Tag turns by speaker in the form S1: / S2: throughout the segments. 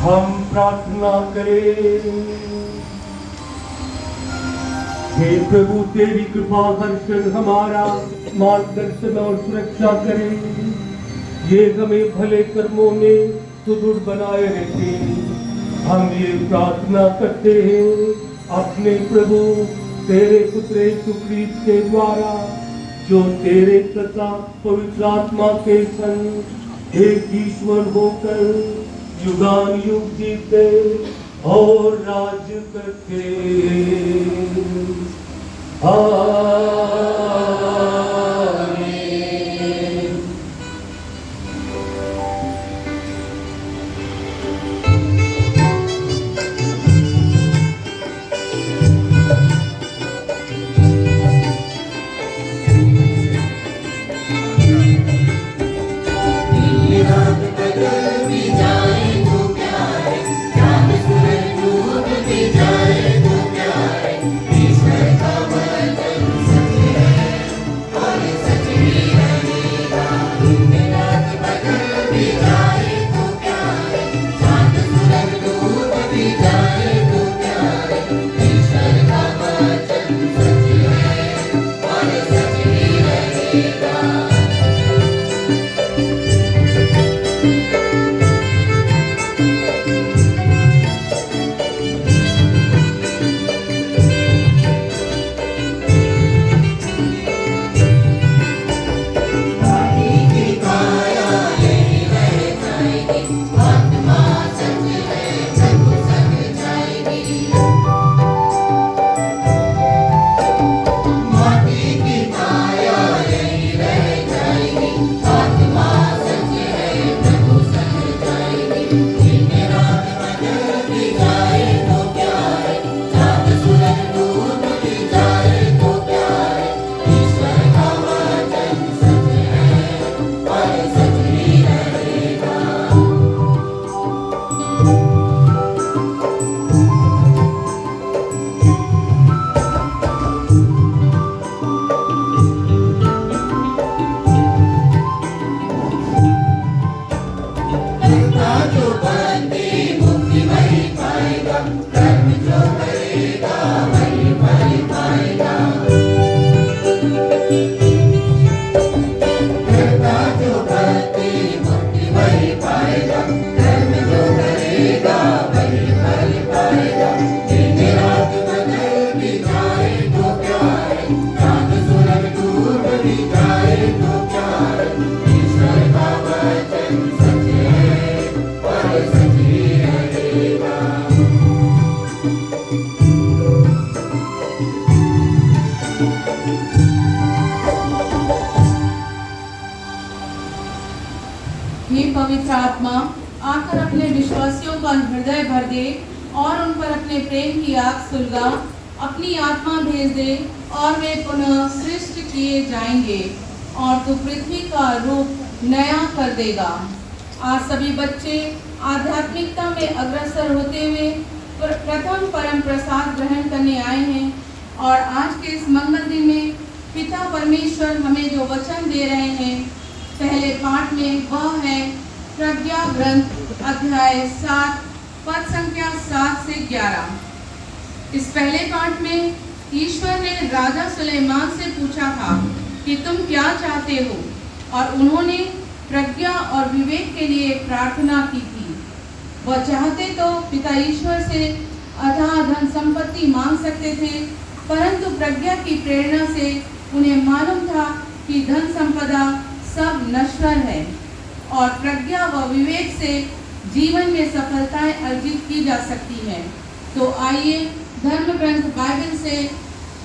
S1: हम प्रार्थना करें। हे प्रभु तेरी कृपा हर क्षण हमारा मार्गदर्शन और सुरक्षा करे। ये हमें भले कर्मों में सुदृढ़ बनाए रखे। हम ये प्रार्थना करते हैं अपने प्रभु तेरे पुत्र यीशु ख्रीस्त के द्वारा, जो तेरे तथा पवित्र आत्मा के संग एक ईश्वर होकर युगान युग जीते और राज करते।
S2: हे पवित्र आत्मा, आकर अपने विश्वासियों का हृदय भर दे और उन पर अपने प्रेम की आग सुलगा। अपनी आत्मा भेज दे और वे पुनः सृष्ट किए जाएंगे और तू पृथ्वी का रूप नया कर देगा। आज सभी बच्चे आध्यात्मिकता में अग्रसर होते हुए प्रथम परम प्रसाद ग्रहण करने आए हैं और आज के इस मंगल दिन में पिता परमेश्वर हमें जो वचन दे रहे हैं, पहले पाठ में वह है प्रज्ञा ग्रंथ अध्याय 7 पद संख्या 7 से 11। इस पहले पाठ में ईश्वर ने राजा सुलेमान से पूछा था कि तुम क्या चाहते हो, और उन्होंने प्रज्ञा और विवेक के लिए प्रार्थना की थी। वह चाहते तो पिता ईश्वर से अथाह धन संपत्ति मांग सकते थे, परंतु प्रज्ञा की प्रेरणा से उन्हें मालूम था कि धन संपदा सब नश्वर है और प्रज्ञा व विवेक से जीवन में सफलताएं अर्जित की जा सकती है। तो आइए धर्म ग्रंथ बाइबल से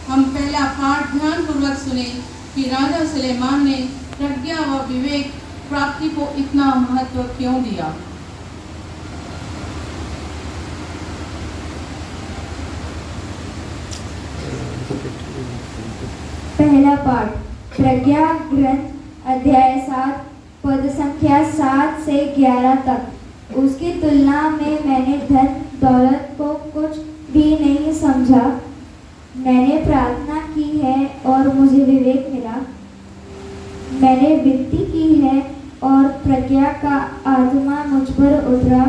S2: हम पहला पाठ ध्यान पूर्वक सुने कि राजा सुलेमान ने प्रज्ञा व विवेक प्राप्ति को इतना महत्व क्यों दिया।
S3: पहला पाठ प्रज्ञा ग्रंथ अध्याय 7 पद संख्या 7 से 11 तक। उसकी तुलना में मैंने धन दौलत को कुछ भी नहीं समझा। मैंने प्रार्थना की है और मुझे विवेक मिला। मैंने विनती की है और प्रज्ञा का आत्मा मुझ पर उतरा।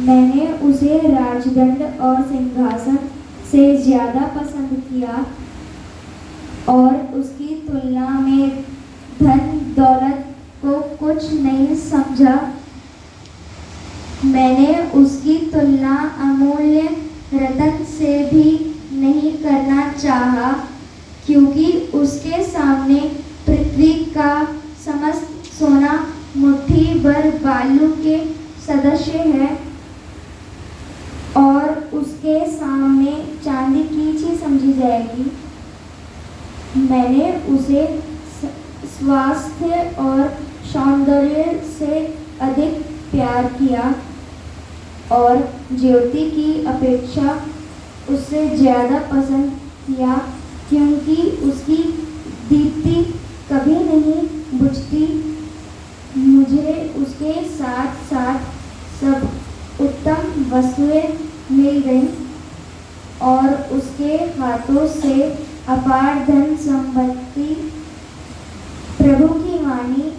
S3: मैंने उसे राजदंड और सिंहासन से ज़्यादा पसंद किया और उसकी तुलना में धन दौलत को कुछ नहीं समझा। मैंने उसकी तुलना अमूल्य रत्न से भी नहीं करना चाहा, क्योंकि उसके सामने पृथ्वी का समस्त सोना मुट्ठी भर बालू के सदृश है और उसके सामने चांदी कीची समझी जाएगी। मैंने उसे स्वास्थ्य और सौंदर्य से अधिक प्यार किया और ज्योति की अपेक्षा उससे ज़्यादा पसंद किया, क्योंकि उसकी दीप्ति कभी नहीं बुझती। मुझे उसके साथ साथ सब उत्तम वस्तुएं मिल गईं और उसके हाथों से अपार धन संपत्ति। प्रभु की वाणी।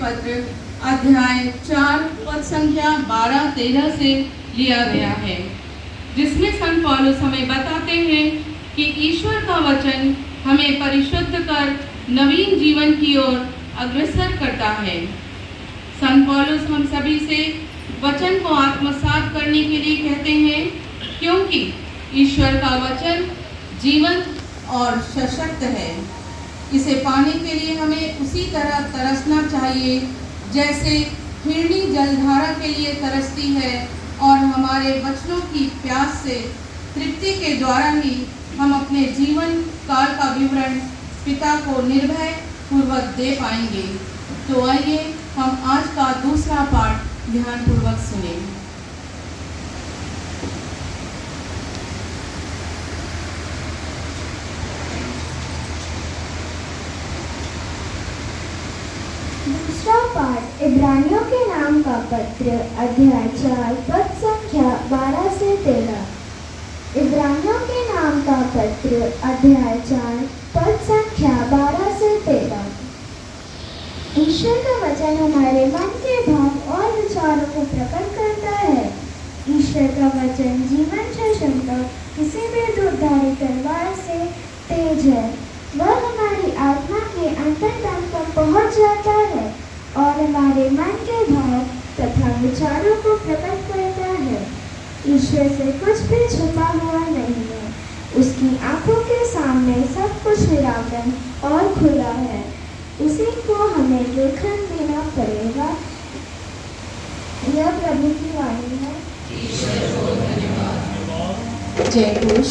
S2: पत्र अध्याय 4 पद संख्या 12-13 से लिया गया है, जिसमें संत पौलुस हमें बताते हैं कि ईश्वर का वचन हमें परिशुद्ध कर नवीन जीवन की ओर अग्रसर करता है। संत पौलुस हम सभी से वचन को आत्मसात करने के लिए कहते हैं, क्योंकि ईश्वर का वचन जीवन और सशक्त है। इसे पाने के लिए हमें उसी तरह तरसना चाहिए जैसे हिरनी जलधारा के लिए तरसती है, और हमारे वचनों की प्यास से तृप्ति के द्वारा ही हम अपने जीवन काल का विवरण पिता को निर्भय पूर्वक दे पाएंगे। तो आइए हम आज का दूसरा पाठ ध्यान पूर्वक सुनें।
S3: दूसरा पाठ इब्रानियों के नाम का पत्र अध्याय 4 पद संख्या 12 से 13। इब्रानियों के नाम का पत्र अध्याय 4 पद संख्या 12 से 13। ईश्वर का वचन हमारे मन के भाव और विचारों को प्रकट करता है। ईश्वर का वचन जीवन सशक्त किसी भी दुर्धारी तलवार से तेज है। वह हमारी आत्मा के अंतरतम तक पहुंच जाता है और हमारे मन के भाव तथा विचारों को प्रकट करता है। ईश्वर से कुछ भी छुपा हुआ नहीं है। उसकी आंखों के सामने सब कुछ निराकरण और खुला है। उसी को हमें लेखन देना पड़ेगा। यह प्रभु की वाणी है।
S2: जय घोष।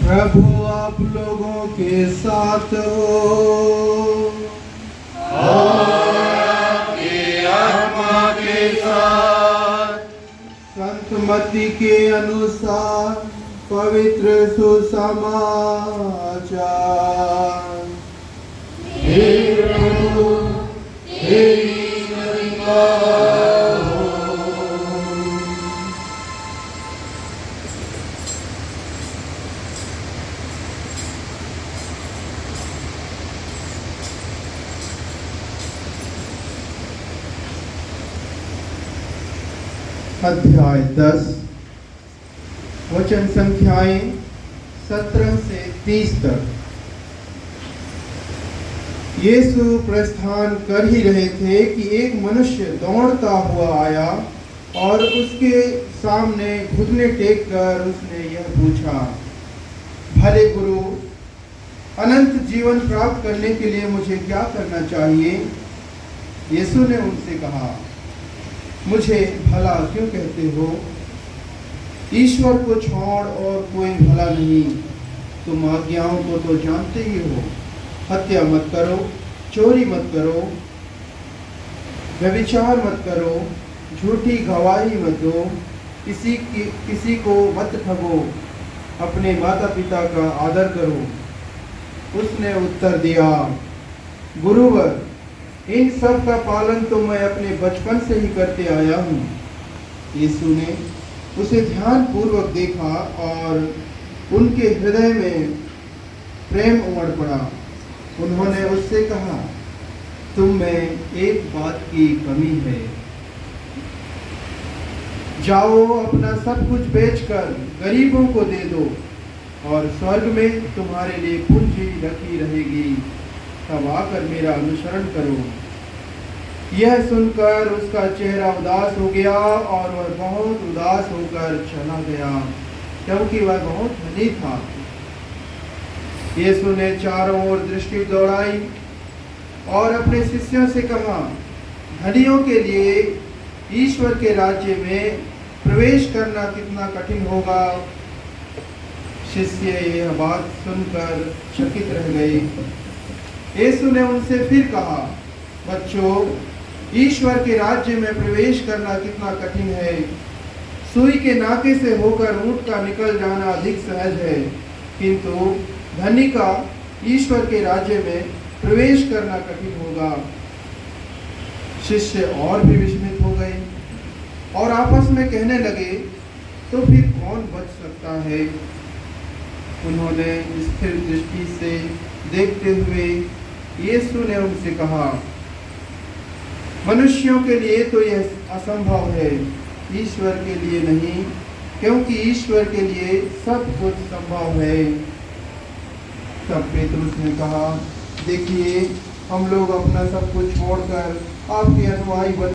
S4: प्रभु आप लोगों के साथ हो और आपकी आत्मा के साथ। संत मत्ती के अनुसार पवित्र सुसमाचार। हे प्रभु तेरी महिमा हो। अध्याय 10 वचन संख्याएं 17 से 30 तक। यीशु प्रस्थान कर ही रहे थे कि एक मनुष्य दौड़ता हुआ आया और उसके सामने घुटने टेक कर उसने यह पूछा, भले गुरु, अनंत जीवन प्राप्त करने के लिए मुझे क्या करना चाहिए? यीशु ने उनसे कहा, मुझे भला क्यों कहते हो? ईश्वर को छोड़ और कोई भला नहीं। तुम आज्ञाओं को तो जानते ही हो, हत्या मत करो, चोरी मत करो, व्यभिचार मत करो, झूठी गवाही मत दो, किसी को मत ठगो, अपने माता पिता का आदर करो। उसने उत्तर दिया, गुरुवर, इन सब का पालन तो मैं अपने बचपन से ही करते आया हूँ। यीशु ने उसे ध्यान पूर्वक देखा और उनके हृदय में प्रेम उमड़ पड़ा। उन्होंने उससे कहा, तुम में एक बात की कमी है। जाओ अपना सब कुछ बेचकर गरीबों को दे दो और स्वर्ग में तुम्हारे लिए पूंजी रखी रहेगी, तब आकर मेरा अनुसरण करो। यह सुनकर उसका चेहरा उदास हो गया और वह बहुत उदास होकर चला गया, क्योंकि वह बहुत धनी था। यीशु ने चारों ओर दृष्टि दौड़ाई और अपने शिष्यों से कहा, धनियों के लिए ईश्वर के राज्य में प्रवेश करना कितना कठिन होगा। शिष्य यह बात सुनकर चकित रह गए। यीशु ने उनसे फिर कहा, बच्चों, ईश्वर के राज्य में प्रवेश करना कितना कठिन है। सुई के नाके से होकर ऊंट का निकल जाना अधिक सहज है, किंतु धनी का ईश्वर के राज्य में प्रवेश करना कठिन होगा। शिष्य और भी विस्मित हो गए और आपस में कहने लगे, तो फिर कौन बच सकता है। उन्होंने स्थिर दृष्टि से देखते हुए यीशु ने उनसे कहा, मनुष्यों के लिए तो यह असंभव है, ईश्वर के लिए नहीं, क्योंकि ईश्वर के लिए सब कुछ संभव है। तब पेतरुस ने कहा, देखिए, हम लोग अपना सब कुछ छोड़कर आपके अनुयायी